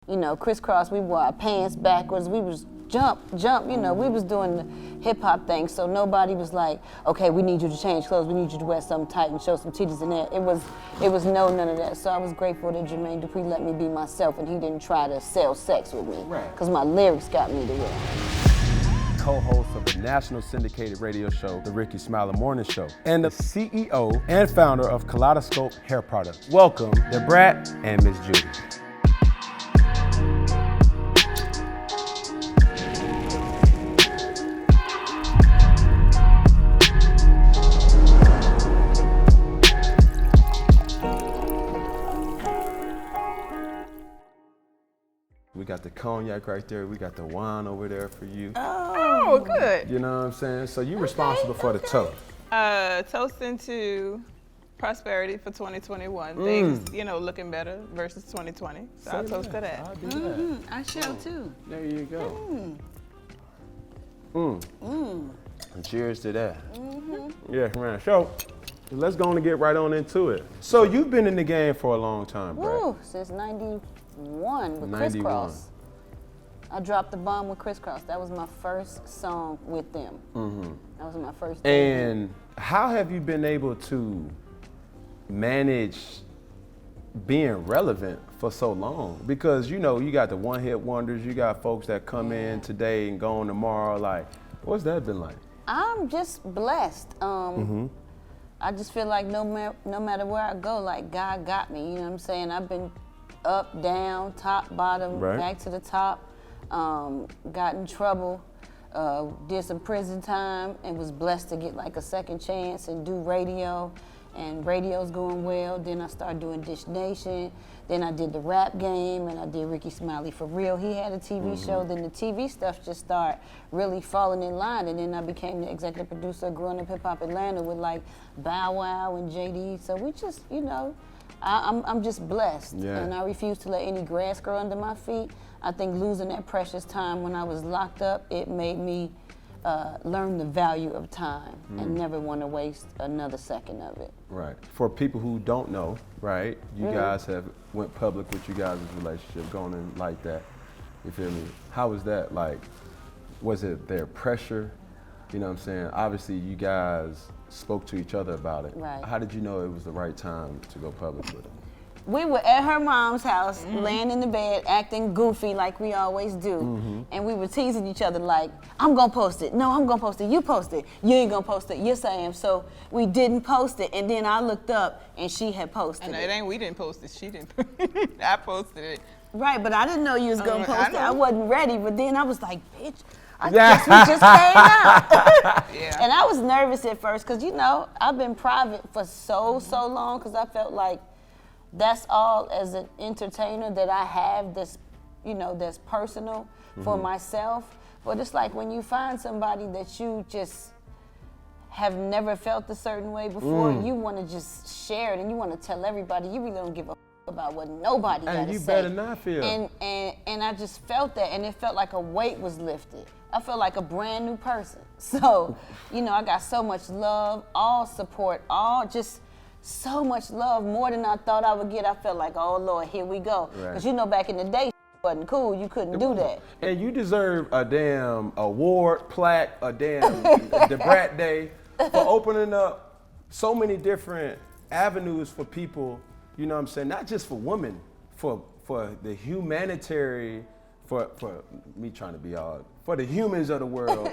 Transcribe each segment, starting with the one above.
You know, crisscross, we wore our pants backwards, we was jump, you know, we was doing the hip hop thing, so nobody was like, okay, we need you to change clothes, we need you to wear something tight and show some titties in there. It was none of that. So I was grateful that Jermaine Dupri let me be myself and he didn't try to sell sex with me. Right. Because my lyrics got me to where. Co-host of the national syndicated radio show, The Ricky Smiler Morning Show, and the CEO and founder of Kaleidoscope Hair Products. Welcome, the Brat and Miss Judy. We got the cognac right there. We got the wine over there for you. Oh, good. You know what I'm saying? So you're responsible for the toast. Toasting to prosperity for 2021. Things, you know, looking better versus 2020. So I'll toast to that. I'll do that. I shall too. There you go. And cheers to that. Yeah, man. So let's go on and get right on into it. So you've been in the game for a long time, Brad. Woo, since 91 with 91. Crisscross. I dropped the bomb with Crisscross. That was my first song with them. That was my first debut. And how have you been able to manage being relevant for so long? Because you know, you got the one-hit wonders, you got folks that come in today and go on tomorrow. Like, what's that been like? I'm just blessed. I just feel like no matter where I go, like God got me. You know what I'm saying? I've been up, down, top, bottom, back to the top. Got in trouble, did some prison time, and was blessed to get like a second chance and do radio. And radio's going well. Then I started doing Dish Nation. Then I did the Rap Game, and I did Ricky Smiley For Real. He had a TV show. Then the TV stuff just started really falling in line. And then I became the executive producer of Growing Up Hip Hop Atlanta with like Bow Wow and JD. So we just, you know, I'm just blessed. And I refuse to let any grass grow under my feet. I think losing that precious time when I was locked up, it made me learn the value of time and never want to waste another second of it. Right. For people who don't know, right, you guys have went public with you guys' relationship going in like that. You feel me? How was that like? Was it their pressure? You know what I'm saying? Obviously you guys spoke to each other about it. Right. How did you know it was the right time to go public with it? We were at her mom's house, laying in the bed, acting goofy like we always do. And we were teasing each other like, I'm gonna post it. No, I'm gonna post it. You post it. You ain't gonna post it. Yes, I am. So we didn't post it. And then I looked up and she had posted And it. it ain't we didn't post it, she didn't. I posted it. Right, but I didn't know you was gonna post it. I know. wasn't ready, but then I was like, bitch, I guess we just came out. And I was nervous at first because, you know, I've been private for so long because I felt like that's all as an entertainer that I have this, you know, that's personal for myself. But it's like when you find somebody that you just have never felt a certain way before, you want to just share it and you want to tell everybody. You really don't give a about what nobody got to say. And you better not feel. And I just felt that, and it felt like a weight was lifted. I felt like a brand new person. So, you know, I got so much love, all support, all just so much love, more than I thought I would get. I felt like, oh Lord, here we go. Because you know, back in the day, wasn't cool. You couldn't do that. And you deserve a damn award, plaque, a damn the Brat Day for opening up so many different avenues for people. You know what I'm saying? Not just for women, for the humanitarian, for me trying to be all, for the humans of the world,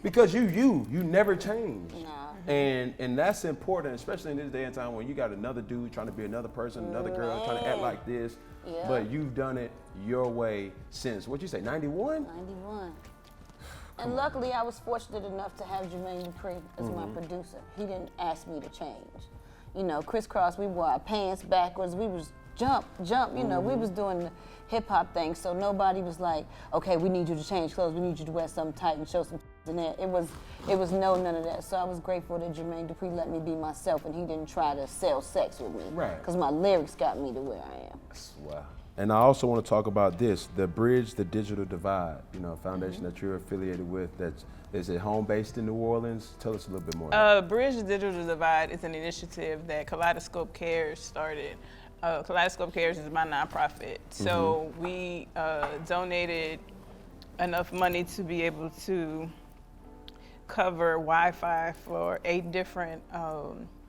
because you never change. Nah. And that's important, especially in this day and time when you got another dude trying to be another person, another girl trying to act like this, but you've done it your way since, what'd you say, 91? 91. And luckily I was fortunate enough to have Jermaine Dupri as my producer. He didn't ask me to change. You know, Crisscross, we wore our pants backwards, we was jump, you know, we was doing the hip hop thing, so nobody was like, okay, we need you to change clothes, we need you to wear something tight and show some in there. It was none of that. So I was grateful that Jermaine Dupri let me be myself and he didn't try to sell sex with me. Right. Because my lyrics got me to where I am. Wow. And I also want to talk about this, the Bridge the Digital Divide, you know, a foundation that you're affiliated with. Is it home-based in New Orleans? Tell us a little bit more. Bridge the Digital Divide is an initiative that Kaleidoscope Cares started Kaleidoscope Cares is my nonprofit. So we donated enough money to be able to cover Wi-Fi for 8 different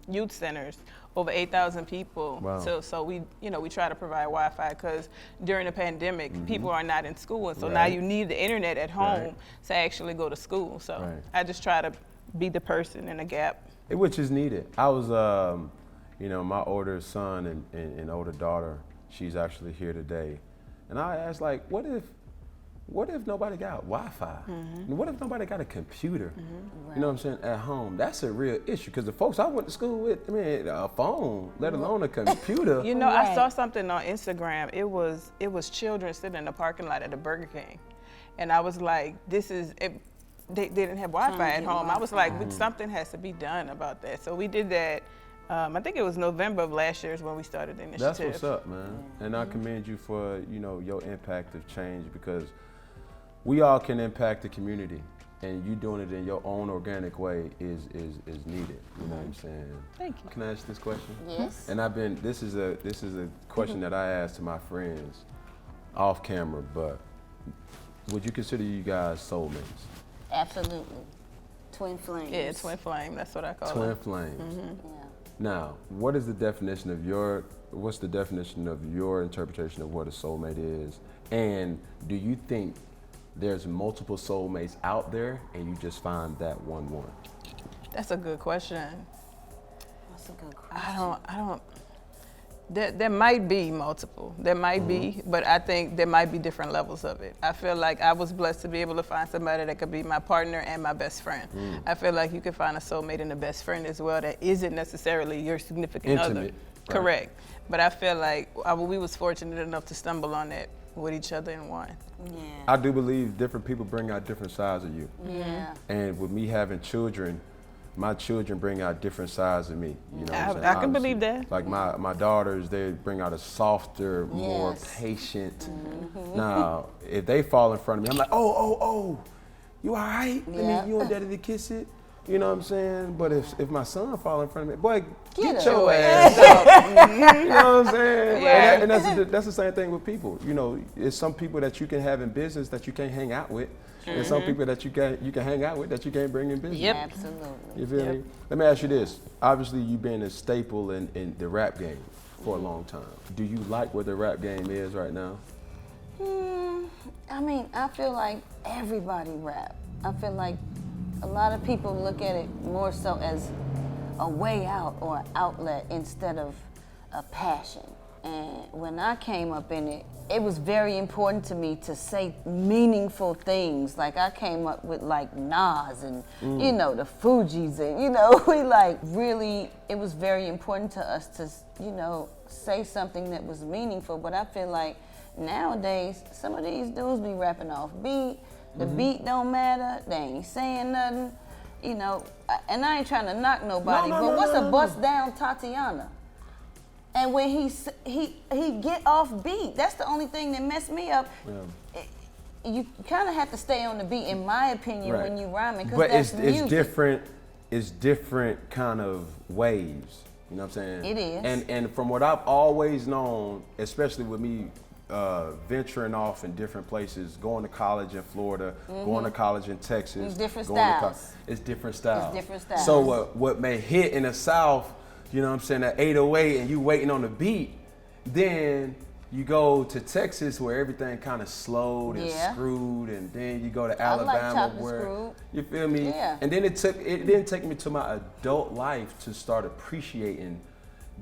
youth centers, over 8,000 people. Wow. So we try to provide Wi-Fi because during the pandemic, people are not in school, and so now Right. you need the internet at home to actually go to school. So I just try to be the person in the gap. Which is needed. I was, my older son and older daughter, she's actually here today. And I asked, like, what if nobody got Wi-Fi? What if nobody got a computer? You know what I'm saying, at home? That's a real issue, because the folks I went to school with, a phone, let alone a computer. I saw something on Instagram. It was children sitting in the parking lot at a Burger King. And I was like, they didn't have Wi-Fi at home. I was like, something has to be done about that. So we did that. I think it was November of last year is when we started the initiative. That's what's up, man. And I commend you for, your impact of change, because we all can impact the community, and you doing it in your own organic way is needed. You know what I'm saying? Thank you. Can I ask this question? Yes. And this is a question that I ask to my friends off camera, but would you consider you guys soulmates? Absolutely. Twin flames. Yeah, twin flame. That's what I call Twin it. flames. Yeah. Now, what's the definition of your interpretation of what a soulmate is? And do you think there's multiple soulmates out there and you just find that one? That's a good question. That's a good question. I don't. There might be multiple. There might be, but I think there might be different levels of it. I feel like I was blessed to be able to find somebody that could be my partner and my best friend. I feel like you can find a soulmate and a best friend as well that isn't necessarily your significant other. Intimate. Right. Correct. But I feel like we was fortunate enough to stumble on that with each other in one. Yeah. I do believe different people bring out different sides of you. Yeah. And with me having children, my children bring out different sides of me. You know what I'm saying? I can believe that. Like my daughters, they bring out a softer, more patient. Now, if they fall in front of me, I'm like, oh, you all right? Let me, you and daddy to kiss it. You know what I'm saying? But if my son fall in front of me, boy, get your ass up. You know what I'm saying? Yeah. And that's the same thing with people. It's some people that you can have in business that you can't hang out with. And some people that you can hang out with that you can't bring in business. Yep. Absolutely. You feel me? Let me ask you this. Obviously, you've been a staple in the rap game for a long time. Do you like where the rap game is right now? I feel like everybody rap. I feel like a lot of people look at it more so as a way out or an outlet instead of a passion. And when I came up in it, it was very important to me to say meaningful things. Like I came up with like Nas and, the Fugees and, we like really, it was very important to us to, say something that was meaningful. But I feel like nowadays, some of these dudes be rapping off beat. The beat don't matter. They ain't saying nothing. And I ain't trying to knock nobody, but what's a bust down Tatiana? And when he get off beat, that's the only thing that messed me up. Yeah. You kind of have to stay on the beat, in my opinion, when you rhyming, because that's music. It's different kind of waves. You know what I'm saying? It is. And from what I've always known, especially with me venturing off in different places, going to college in Florida, going to college in Texas. It's different styles. It's different styles. It's different styles. So what may hit in the South, you know what I'm saying, at 808 and you waiting on the beat, then you go to Texas where everything kind of slowed and screwed, and then you go to Alabama where screwed. You feel me? Yeah. And then it didn't take me to my adult life to start appreciating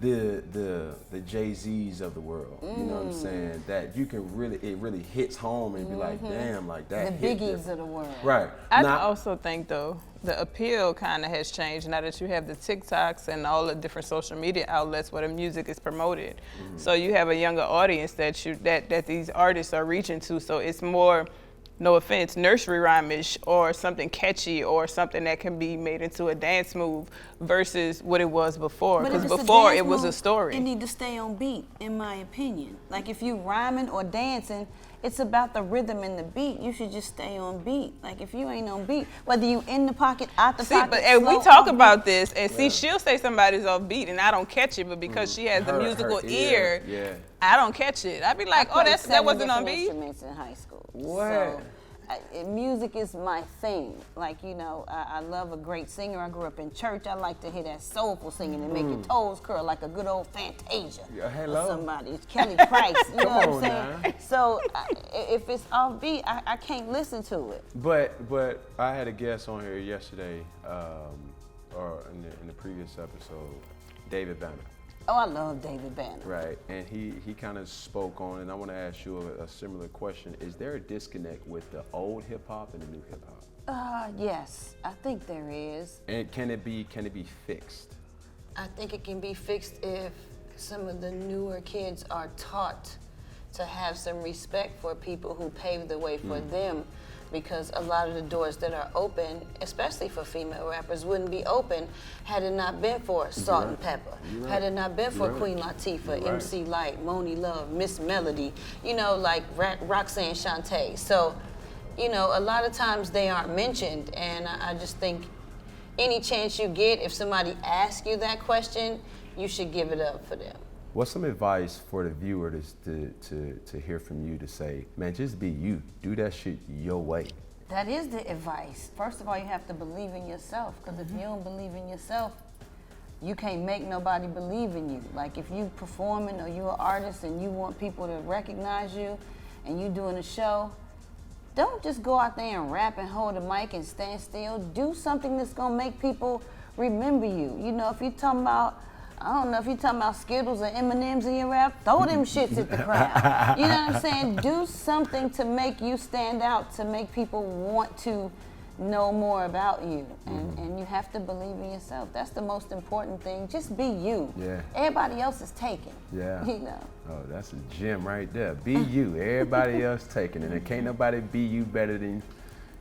the Jay-Z's of the world. You know what I'm saying? That you can it really hits home and be like, damn, like that. The biggies of the world. Right. I also think though, the appeal kind of has changed now that you have the TikToks and all the different social media outlets where the music is promoted. So you have a younger audience that these artists are reaching to. So it's more, no offense, nursery rhyme-ish or something catchy or something that can be made into a dance move versus what it was before. Because before it was a story. It need to stay on beat, in my opinion. Like if you rhyming or dancing, It's about the rhythm and the beat. You should just stay on beat. Like if you ain't on beat, whether you in the pocket, out the pocket. But and we talk about this, and she'll say somebody's off beat, and I don't catch it, but because she has the musical ear, I don't catch it. I'd be like, oh, that wasn't on beat. Instruments in high school. What? So, music is my thing. Like, I love a great singer. I grew up in church. I like to hear that soulful singing and make your toes curl like a good old Fantasia. Hello. Or somebody. It's Kelly Price. You know what I'm saying? Now. So if it's offbeat, I can't listen to it. But I had a guest on here yesterday, or in the previous episode, David Banner. Oh, I love David Banner. Right, and he kind of spoke on, and I want to ask you a similar question. Is there a disconnect with the old hip hop and the new hip hop? Yes, I think there is. And can it be fixed? I think it can be fixed if some of the newer kids are taught to have some respect for people who paved the way for them. Because a lot of the doors that are open, especially for female rappers, wouldn't be open had it not been for Salt and Pepper, had it not been for Queen Latifah, MC Lyte, Moni Love, Miss Melody, like Roxanne Shante. So, a lot of times they aren't mentioned, and I just think any chance you get, if somebody asks you that question, you should give it up for them. What's some advice for the viewer to hear from you to say, man, just be you. Do that shit your way. That is the advice. First of all, you have to believe in yourself, because if you don't believe in yourself, you can't make nobody believe in you. Like if you performing or you're an artist and you want people to recognize you and you doing a show, don't just go out there and rap and hold a mic and stand still. Do something that's gonna make people remember you. If you're talking about, I don't know if you're talking about Skittles or M&M's in your rap, throw them shits at the crowd. You know what I'm saying? Do something to make you stand out, to make people want to know more about you. And you have to believe in yourself. That's the most important thing. Just be you. Yeah. Everybody else is taken. Yeah. Oh, that's a gem right there. Be you. Everybody else taken. And there can't nobody be you better than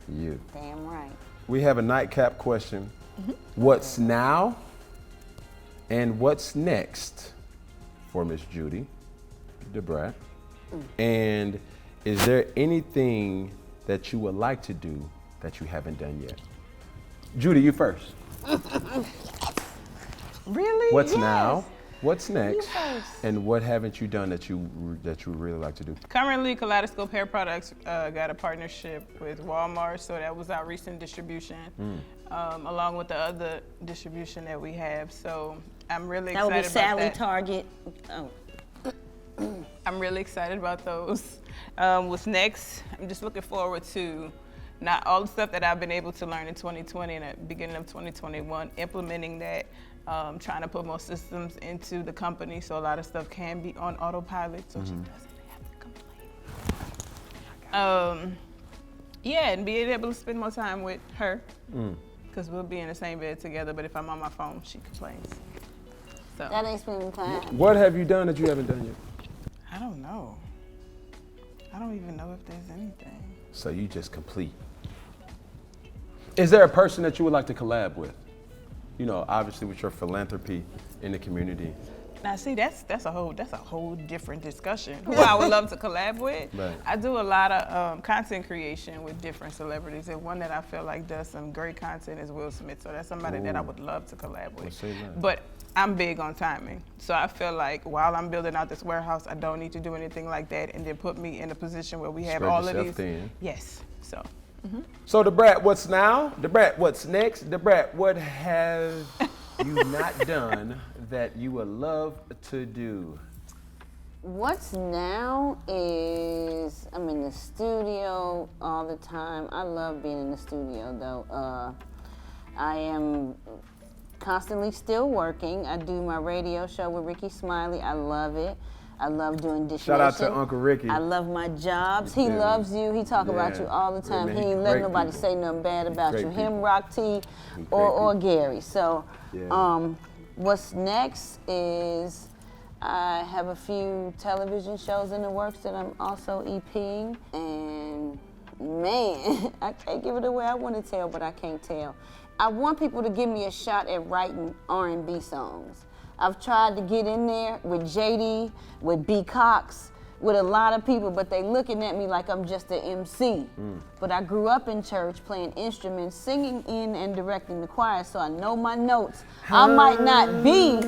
you. Damn right. We have a nightcap question. What's now? And what's next for Miss Judy Dupart? And is there anything that you would like to do that you haven't done yet? Judy, you first. Really? What's now? What's next? And what haven't you done that you really like to do? Currently, Kaleidoscope Hair Products got a partnership with Walmart, so that was our recent distribution, along with the other distribution that we have. So I'm really excited about that. That would be Sally, Target. I'm really excited about those. What's next? I'm just looking forward to not all the stuff that I've been able to learn in 2020 and at the beginning of 2021, implementing that. Trying to put more systems into the company so a lot of stuff can be on autopilot so she doesn't have to complain. And being able to spend more time with her because we'll be in the same bed together, but if I'm on my phone, she complains. So that ain't spending time. What have you done that you haven't done yet? I don't know. I don't even know if there's anything. So you just complete. Is there a person that you would like to collab with? Obviously with your philanthropy in the community. Now, see, that's a whole different discussion. Who I would love to collab with. Right. I do a lot of content creation with different celebrities, and one that I feel like does some great content is Will Smith. So that's somebody that I would love to collab with. But I'm big on timing, so I feel like while I'm building out this warehouse, I don't need to do anything like that, and then put me in a position where we have all of these. Thin. Yes. So. So Dupart, what's now? Dupart, what's next? Dupart, what have you not done that you would love to do? What's now is I'm in the studio all the time. I love being in the studio though. I am constantly still working. I do my radio show with Ricky Smiley. I love it. I love doing Dish Shout out Nation. to Uncle Ricky. I love my jobs. He loves you. He talk about you all the time. He ain't let nobody say nothing bad about you. Him, Rock T, or Gary. So what's next is I have a few television shows in the works that I'm also EPing. And man, I can't give it away. I want to tell, but I can't tell. I want people to give me a shot at writing R&B songs. I've tried to get in there with JD, with B. Cox, with a lot of people, but they looking at me like I'm just an MC. But I grew up in church playing instruments, singing in and directing the choir, so I know my notes. I might not be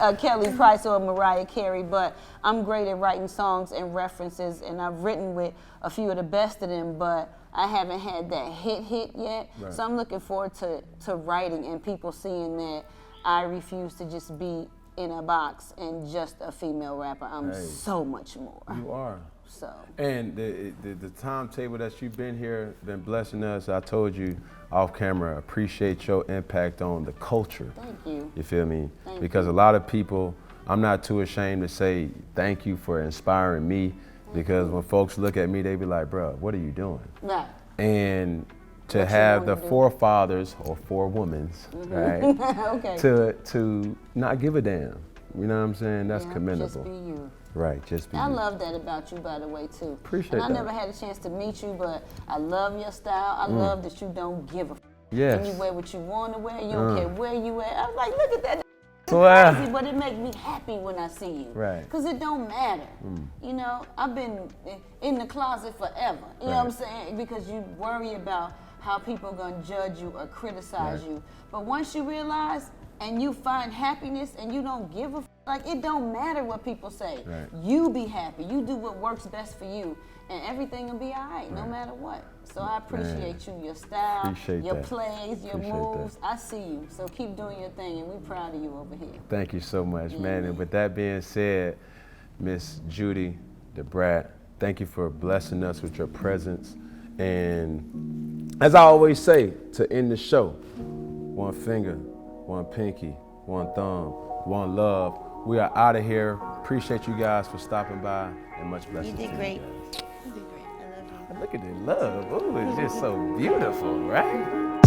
a Kelly Price or a Mariah Carey, but I'm great at writing songs and references, and I've written with a few of the best of them, but I haven't had that hit yet. Right. So I'm looking forward to writing and people seeing that I refuse to just be in a box and just a female rapper. I'm so much more. You are. So. And the timetable that you've been here, been blessing us. I told you off camera, appreciate your impact on the culture. Thank you. You feel me? Thank because you. A lot of people, I'm not too ashamed to say thank you for inspiring me, because when folks look at me, they be like, bro, what are you doing? Right. And to have the forefathers or forewomans, right? Okay. To not give a damn. You know what I'm saying? That's commendable. Just be you. Right, just be you. I love that about you, by the way, too. Appreciate and that. I never had a chance to meet you, but I love your style. I love that you don't give a f. Yes. And you wear what you want to wear. You don't care where you at. I was like, look at that. Wow. Crazy, but it makes me happy when I see you. Right. Because it don't matter. You know, I've been in the closet forever. You know what I'm saying? Because you worry about how people are going to judge you or criticize you. But once you realize and you find happiness and you don't give a f, like, it don't matter what people say. Right. You be happy. You do what works best for you, and everything will be all right, no matter what. So I appreciate you, your style, your plays, your moves. I see you. So keep doing your thing, and we're proud of you over here. Thank you so much, man. And with that being said, Miss Judy Dupart, thank you for blessing us with your presence. And as I always say to end the show, one finger, one pinky, one thumb, one love. We are out of here. Appreciate you guys for stopping by, and much blessings. You did great. Look at the love. Ooh, it's just so beautiful, right?